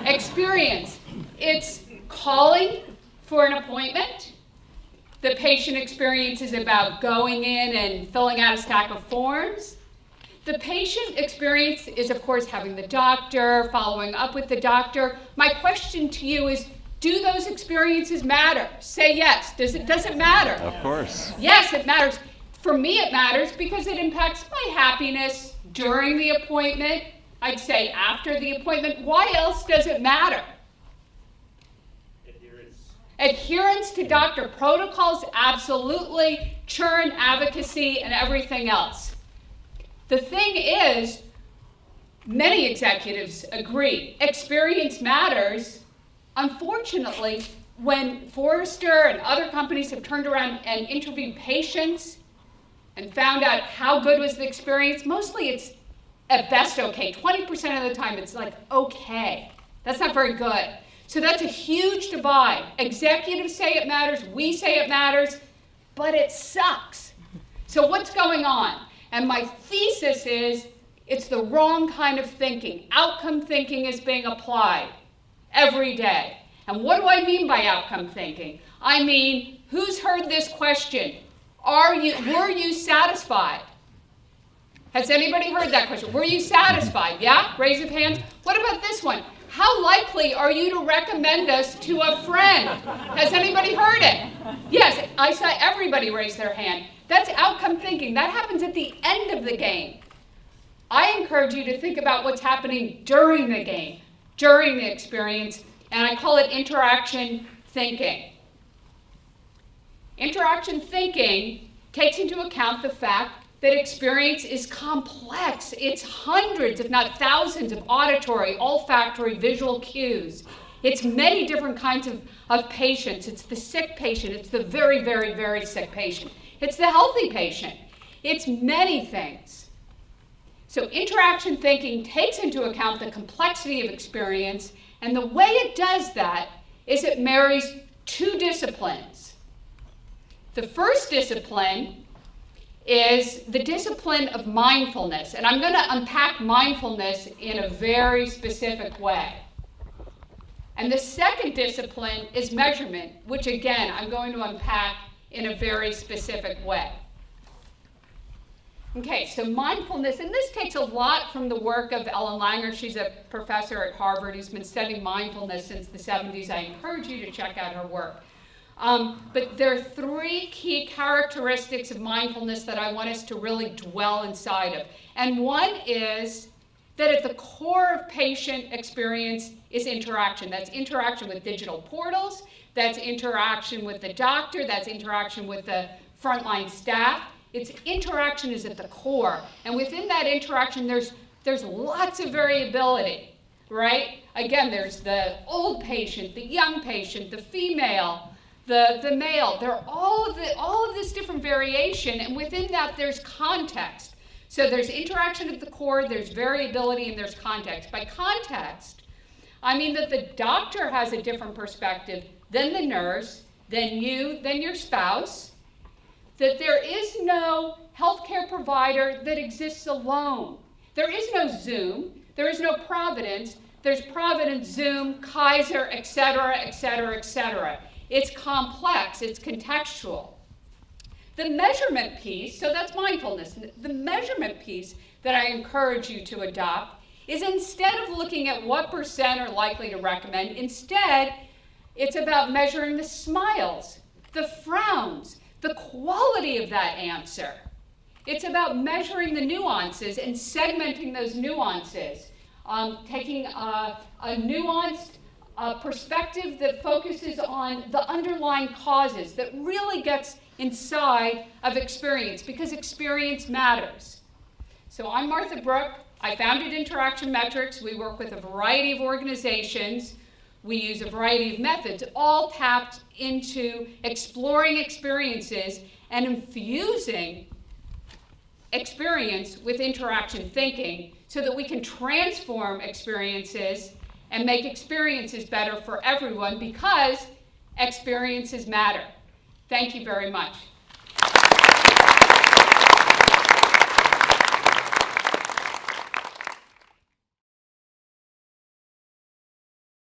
Experience. It's calling for an appointment. The patient experience is about going in and filling out a stack of forms. The patient experience is, of course, having the doctor, following up with the doctor. My question to you is, do those experiences matter? Say yes. Does it matter? Of course. Yes, it matters. For me, it matters because it impacts my happiness during the appointment. I'd say after the appointment. Why else does it matter? Adherence to doctor protocols, absolutely. Churn, advocacy, and everything else. The thing is, many executives agree, experience matters. Unfortunately, when Forrester and other companies have turned around and interviewed patients and found out how good was the experience, mostly it's at best okay. 20% of the time it's like okay. That's not very good. So that's a huge divide. Executives say it matters, we say it matters, but it sucks. So what's going on? And my thesis is it's the wrong kind of thinking. Outcome thinking is being applied every day. And what do I mean by outcome thinking? I mean, who's heard this question? Were you satisfied? Has anybody heard that question? Were you satisfied? Yeah? Raise your hands. What about this one? How likely are you to recommend us to a friend? Has anybody heard it? Yes, I saw everybody raise their hand. That's outcome thinking. That happens at the end of the game. I encourage you to think about what's happening during the game, during the experience, and I call it interaction thinking. Interaction thinking takes into account the fact that experience is complex. It's hundreds, if not thousands, of auditory, olfactory, visual cues. It's many different kinds of patients. It's the sick patient. It's the very, very, very sick patient. It's the healthy patient. It's many things. So interaction thinking takes into account the complexity of experience, and the way it does that is it marries two disciplines. The first discipline is the discipline of mindfulness. And I'm going to unpack mindfulness in a very specific way. And the second discipline is measurement, which again, I'm going to unpack in a very specific way. Okay, so mindfulness, and this takes a lot from the work of Ellen Langer. She's a professor at Harvard who's been studying mindfulness since the 70s. I encourage you to check out her work. But there are three key characteristics of mindfulness that I want us to really dwell inside of. And one is that at the core of patient experience is interaction. That's interaction with digital portals, that's interaction with the doctor, that's interaction with the frontline staff. It's interaction is at the core. And within that interaction, there's lots of variability, right? Again, there's the old patient, the young patient, the female, the male. There are all of this different variation, and within that there's context. So there's interaction at the core, there's variability, and there's context. By context, I mean that the doctor has a different perspective than the nurse, than you, than your spouse, that there is no healthcare provider that exists alone. There is no Zoom, there is no Providence, there's Providence, Zoom, Kaiser, et cetera, et cetera, et cetera. It's complex, it's contextual. The measurement piece, so that's mindfulness, the measurement piece that I encourage you to adopt is instead of looking at what percent are likely to recommend, instead it's about measuring the smiles, the frowns, the quality of that answer. It's about measuring the nuances and segmenting those nuances, taking a nuanced perspective that focuses on the underlying causes, that really gets inside of experience, because experience matters. So I'm Martha Brooke. I founded Interaction Metrics. We work with a variety of organizations. We use a variety of methods, all tapped into exploring experiences and infusing experience with interaction thinking so that we can transform experiences and make experiences better for everyone, because experiences matter. Thank you very much.